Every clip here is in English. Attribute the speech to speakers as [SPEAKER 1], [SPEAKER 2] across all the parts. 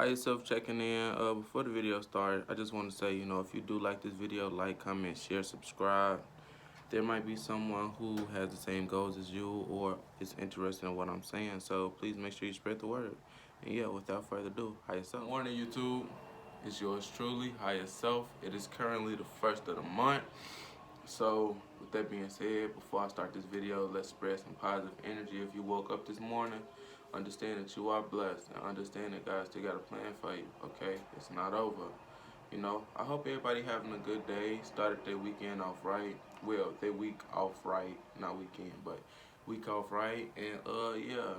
[SPEAKER 1] Hi, yourself checking in. Before the video starts, I just want to say, if you do like this video, like, comment, share, subscribe. There might be someone who has the same goals as you or is interested in what I'm saying, so please make sure you spread the word. And yeah, without further ado, hi yourself. Good morning, YouTube. It's yours truly, hi yourself. It is currently the 1st of the month. So, with that being said, before I start this video, let's spread some positive energy. If you woke up this morning, understand that you are blessed and understand that God still got a plan for you, okay? It's not over. I hope everybody having a good day, started their weekend off right. Well, their week off right, not weekend, but week off right. And yeah,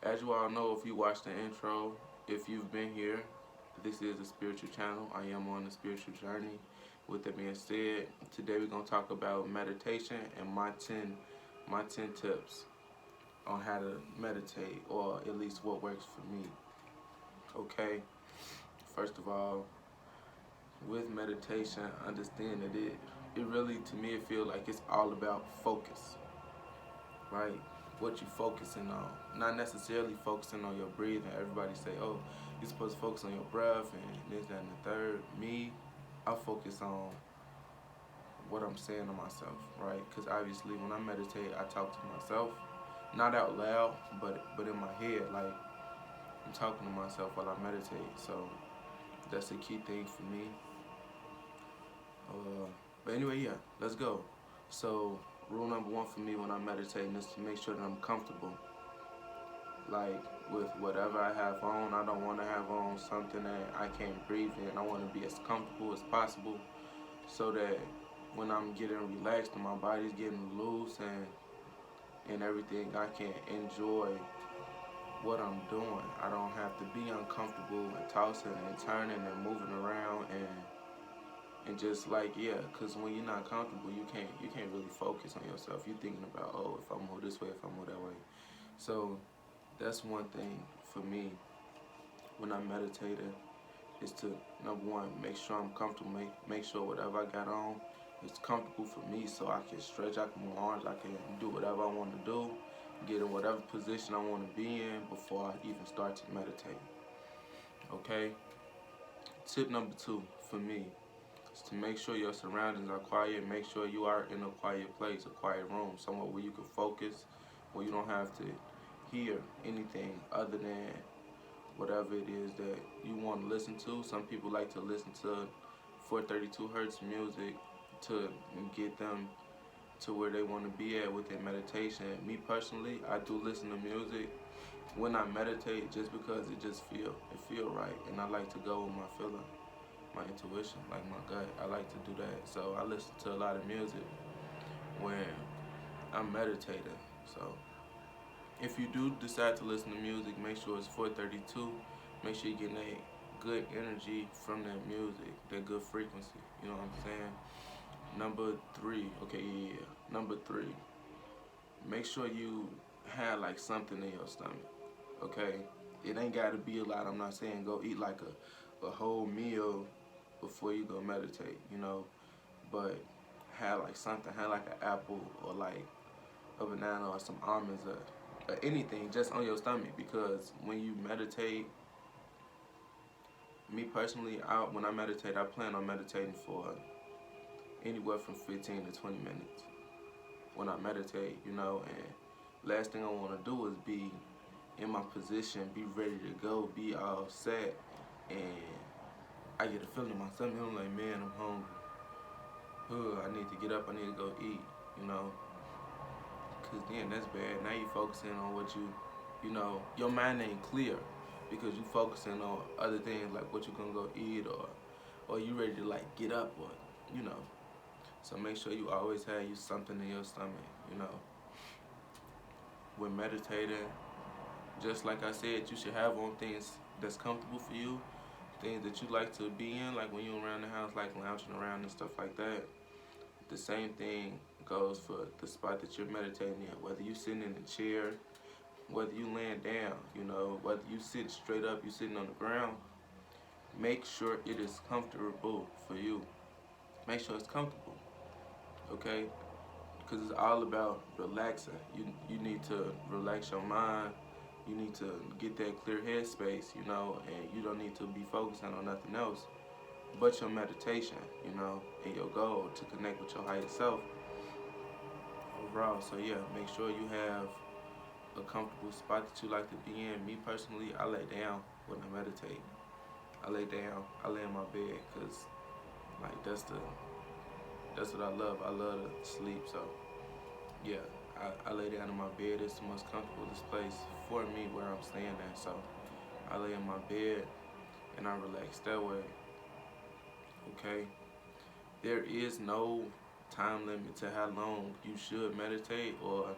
[SPEAKER 1] as you all know, if you watched the intro, if you've been here, this is a spiritual channel. I am on a spiritual journey. With that being said, today we're gonna talk about meditation and my ten tips on how to meditate, or at least what works for me. Okay, first of all, with meditation, understand that it really, to me, it feels like it's all about focus, right? What you focusing on, not necessarily focusing on your breathing. Everybody say, oh, you're supposed to focus on your breath and this, that, and the third. Me, I focus on what I'm saying to myself, right? Because obviously when I meditate, I talk to myself, not out loud, but in my head, like I'm talking to myself while I meditate. So that's the key thing for me. But anyway, yeah, let's go. So rule number one for me when I'm meditating is to make sure that I'm comfortable. Like with whatever I have on, I don't want to have on something that I can't breathe in. I want to be as comfortable as possible so that when I'm getting relaxed and my body's getting loose and everything, I can enjoy what I'm doing. I don't have to be uncomfortable and tossing and turning and moving around and just like, yeah, because when you're not comfortable, you can't really focus on yourself. You're thinking about, oh, if I move this way, if I move that way. So that's one thing for me when I'm meditating, is to, number one, make sure I'm comfortable, make sure whatever I got on is comfortable for me, so I can stretch, I can move arms, I can do whatever I want to do, get in whatever position I want to be in before I even start to meditate. Okay? Tip number two for me is to make sure your surroundings are quiet. Make sure you are in a quiet place, a quiet room, somewhere where you can focus, where you don't have to hear anything other than whatever it is that you want to listen to. Some people like to listen to 432 hertz music to get them to where they want to be at with their meditation. Me personally, I do listen to music when I meditate just because it feel right, and I like to go with my feeling, my intuition, like my gut. I like to do that. So I listen to a lot of music when I'm meditating. So if you do decide to listen to music, make sure it's 432. Make sure you're getting that good energy from that music, that good frequency. You know what I'm saying? Number three, okay, yeah. Number three, make sure you have like something in your stomach, okay? It ain't gotta be a lot. I'm not saying go eat like a whole meal before you go meditate, but have like something, have like an apple or like a banana or some almonds or anything just on your stomach, because when you meditate, me personally, when I meditate, I plan on meditating for anywhere from 15 to 20 minutes when I meditate, and last thing I want to do is be in my position, be ready to go, be all set, and I get a feeling in my stomach, I'm like, man, I'm hungry. I need to get up, I need to go eat, because then that's bad. Now you focusing on what your mind ain't clear because you focusing on other things like what you gonna go eat, or you ready to like get up, or you know. So make sure you always have you something in your stomach, When meditating, just like I said, you should have on things that's comfortable for you, things that you like to be in, like when you're around the house, like lounging around and stuff like that. The same thing goes for the spot that you're meditating in, whether you're sitting in a chair, whether you laying down, whether you sit straight up, you sitting on the ground. Make sure it is comfortable for you. Make sure it's comfortable, okay? Because it's all about relaxing. You need to relax your mind, You need to get that clear headspace, you know, and you don't need to be focusing on nothing else but your meditation, you know, and your goal to connect with your higher self overall. So yeah, make sure you have a comfortable spot that you like to be in. Me personally, I lay down when I meditate. I lay down, I lay in my bed, cause like that's what I love. I love to sleep, so yeah, I lay down in my bed. It's the most comfortable place for me where I'm staying at. So I lay in my bed and I relax that way. Okay, there is no time limit to how long you should meditate or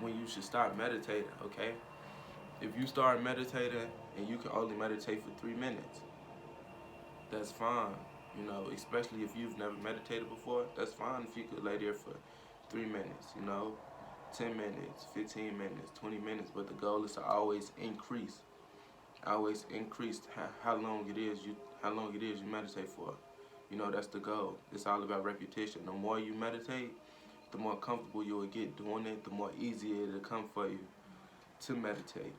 [SPEAKER 1] when you should start meditating. Okay, if you start meditating and you can only meditate for 3 minutes, that's fine. You know, especially if you've never meditated before, that's fine if you could lay there for 3 minutes, you know, 10 minutes, 15 minutes, 20 minutes, but the goal is to always increase. Always increase how long it is you meditate for. You know, that's the goal. It's all about repetition. The more you meditate, the more comfortable you will get doing it, the more easier it'll come for you to meditate.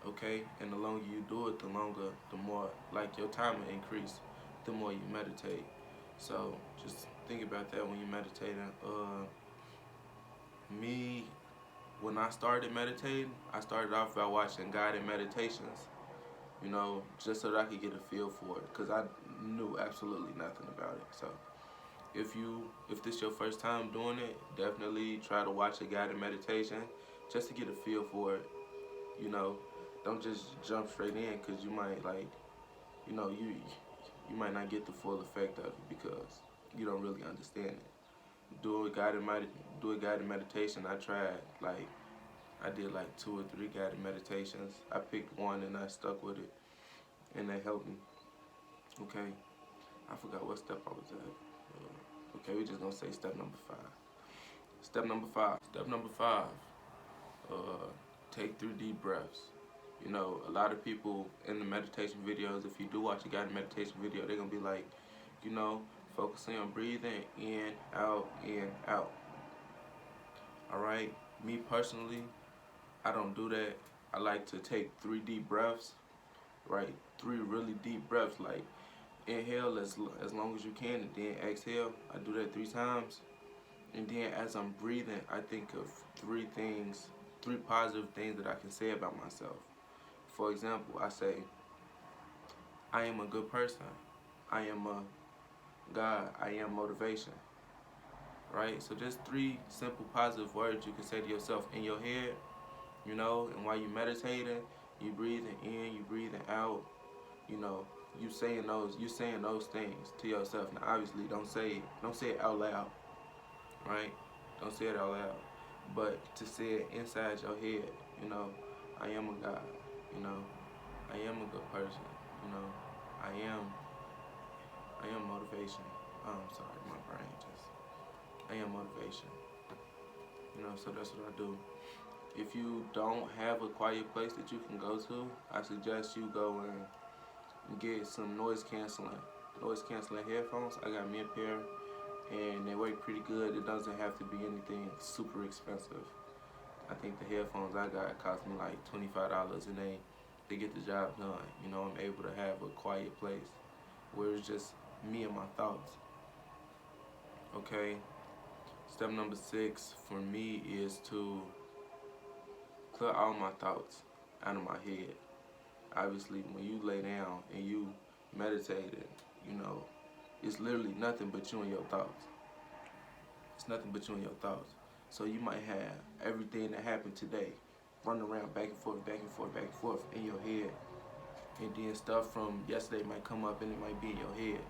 [SPEAKER 1] Okay, and the longer you do it, the more like your time will increase, the more you meditate. So just think about that when you're meditating. Me, when I started meditating, I started off by watching guided meditations, you know, just so that I could get a feel for it, because I knew absolutely nothing about it. So if this your first time doing it, definitely try to watch a guided meditation just to get a feel for it. You know, don't just jump straight in, because you might you know, you might not get the full effect of it because you don't really understand it. Do a guided meditation. I did like 2 or 3 guided meditations. I picked one and I stuck with it, and that helped me. Okay, I forgot what step I was at. Okay, we're just gonna say step number 5. Step number 5. Step number 5. Take 3 deep breaths. You know, a lot of people in the meditation videos, if you do watch a guided meditation video, they're gonna be like, you know, focusing on breathing in, out, in, out. All right. Me personally, I don't do that. I like to take 3 deep breaths. Right, 3 really deep breaths. Like inhale as long as you can, and then exhale. I do that 3 times, and then as I'm breathing, I think of 3 positive things that I can say about myself. For example, I say, I am a good person. I am a God. I am motivation. Right? So just 3 simple positive words you can say to yourself in your head, you know, and while you're meditating, you breathing in, you breathing out, you know, you saying those things to yourself. Now obviously don't say it out loud, right? Don't say it out loud. But to say it inside your head, you know, I am a God, you know, I am a good person, you know, I am motivation. Oh, I'm sorry, my brain I am motivation. You know, so that's what I do. If you don't have a quiet place that you can go to, I suggest you go and get some noise canceling headphones. I got me a pair, and they work pretty good. It doesn't have to be anything super expensive. I think the headphones I got cost me like $25, and they get the job done. You know, I'm able to have a quiet place where it's just me and my thoughts. Okay. Step number 6 for me is to clear all my thoughts out of my head. Obviously, when you lay down and you meditate, you know, it's literally nothing but you and your thoughts. It's nothing but you and your thoughts. So you might have everything that happened today running around back and forth, back and forth, back and forth in your head. And then stuff from yesterday might come up and it might be in your head.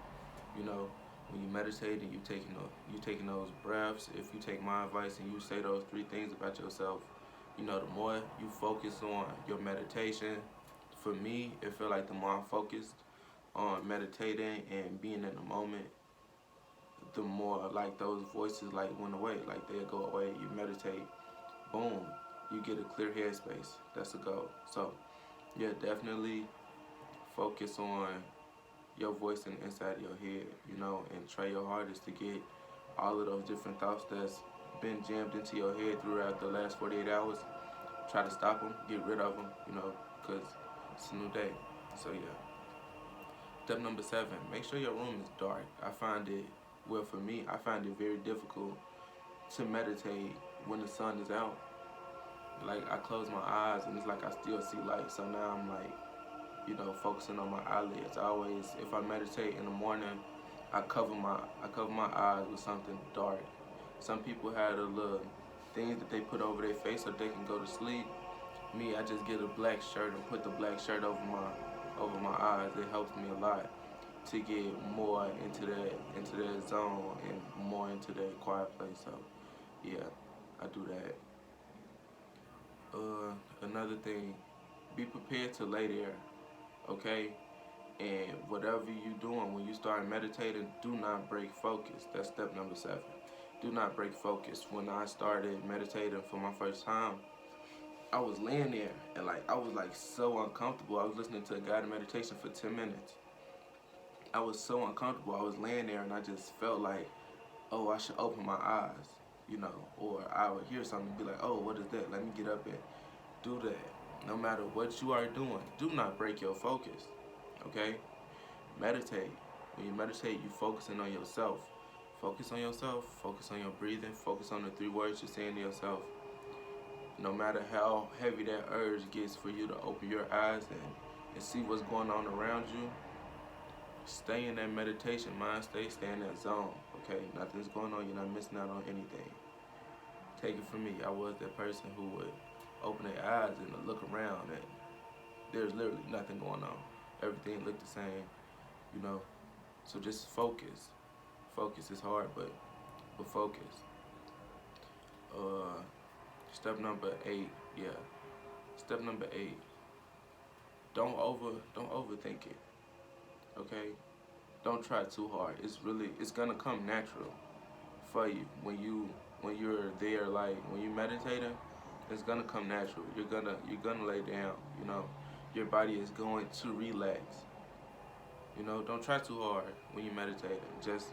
[SPEAKER 1] You know, when you meditate and you taking those breaths, if you take my advice and you say those 3 things about yourself, you know, the more you focus on your meditation, for me, it feel like the more I'm focused on meditating and being in the moment, the more like those voices like went away, like they'll go away. You meditate, boom, you get a clear headspace. That's the goal. So yeah, definitely focus on your voice in the inside of your head, you know, and try your hardest to get all of those different thoughts that's been jammed into your head throughout the last 48 hours try to stop them, get rid of them, you know, because it's a new day. So yeah. Step number 7, make sure your room is dark. I find it, well for me, I find it very difficult to meditate when the sun is out. Like I close my eyes and it's like I still see light. So now I'm like, you know, focusing on my eyelids. I always, if I meditate in the morning, I cover my eyes with something dark. Some people have a little things that they put over their face so they can go to sleep. Me, I just get a black shirt and put the black shirt over my eyes. It helps me a lot to get more into that zone and more into that quiet place. So yeah, I do that. Another thing, be prepared to lay there, okay? And whatever you're doing, when you start meditating, do not break focus. That's step number 7. Do not break focus. When I started meditating for my first time, I was laying there and like I was like so uncomfortable. I was listening to a guided meditation for 10 minutes. I was so uncomfortable. I was laying there and I just felt like, oh, I should open my eyes, you know, or I would hear something and be like, oh, what is that? Let me get up and do that. No matter what you are doing, do not break your focus, okay? Meditate. When you meditate, you focusing on yourself. Focus on yourself, focus on your breathing, focus on the 3 words you're saying to yourself. No matter how heavy that urge gets for you to open your eyes and see what's going on around you, stay in that meditation mind state, stay in that zone, okay? Nothing's going on, you're not missing out on anything. Take it from me, I was that person who would open their eyes and look around and there's literally nothing going on. Everything looked the same, you know? So just focus. Focus is hard, but focus. Step number 8, yeah. Step number 8. Don't overthink it. Okay? Don't try too hard. It's gonna come natural for you when you're there, like when you're meditating, it's gonna come natural. You're gonna lay down, you know. Your body is going to relax. You know, don't try too hard when you're meditating. Just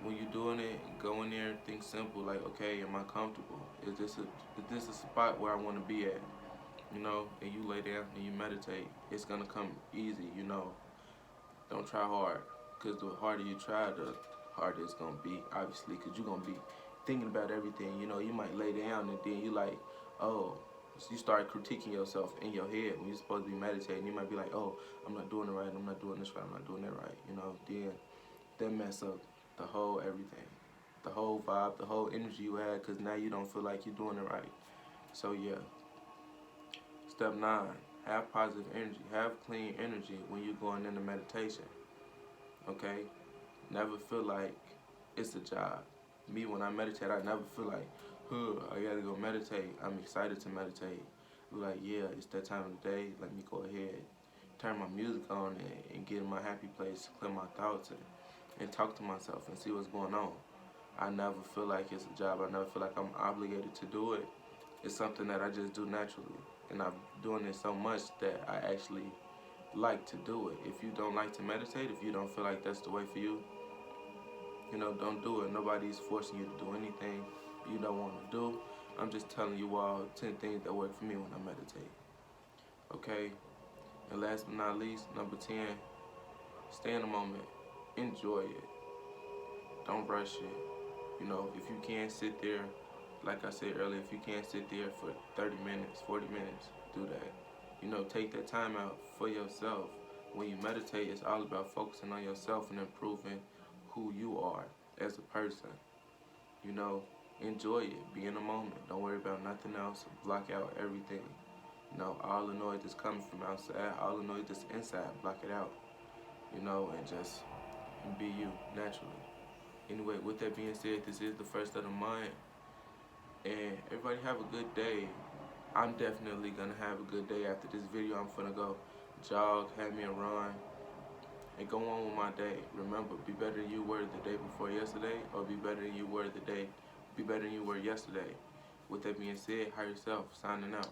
[SPEAKER 1] when you're doing it, go in there, think simple, like, okay, am I comfortable? Is this a spot where I want to be at? You know, and you lay down and you meditate, it's gonna come easy, you know. Don't try hard, because the harder you try, the harder it's gonna be, obviously, because you're gonna be thinking about everything. You know, you might lay down and then you like, oh, so you start critiquing yourself in your head when you're supposed to be meditating. You might be like, oh, I'm not doing it right, I'm not doing this right, I'm not doing that right, you know. Then mess up the whole everything, the whole vibe, the whole energy you had, because now you don't feel like you're doing it right. So yeah. Step 9, have positive energy, have clean energy when you're going into meditation, okay? Never feel like it's a job. Me, when I meditate, I never feel like, I gotta go meditate. I'm excited to meditate. Be like, yeah, it's that time of the day, let me go ahead, turn my music on and get in my happy place, clear my thoughts and talk to myself and see what's going on. I never feel like it's a job. I never feel like I'm obligated to do it. It's something that I just do naturally. And I'm doing it so much that I actually like to do it. If you don't like to meditate, if you don't feel like that's the way for you, you know, don't do it. Nobody's forcing you to do anything you don't want to do. I'm just telling you all 10 things that work for me when I meditate. Okay? And last but not least, number 10, stay in the moment. Enjoy it. Don't rush it. You know, if you can't sit there, like I said earlier, if you can't sit there for 30 minutes, 40 minutes, do that. You know, take that time out for yourself. When you meditate, it's all about focusing on yourself and improving who you are as a person. You know, enjoy it. Be in the moment. Don't worry about nothing else. Block out everything. You know, all the noise that's coming from outside, all the noise that's inside, block it out. You know, and just be you naturally. Anyway, with that being said, this is the first of the month. And everybody have a good day. I'm definitely gonna have a good day after this video. I'm gonna go jog, have me a run, and go on with my day. Remember, be better than you were the day before yesterday, or be better than you were yesterday. With that being said, hire yourself. Signing out.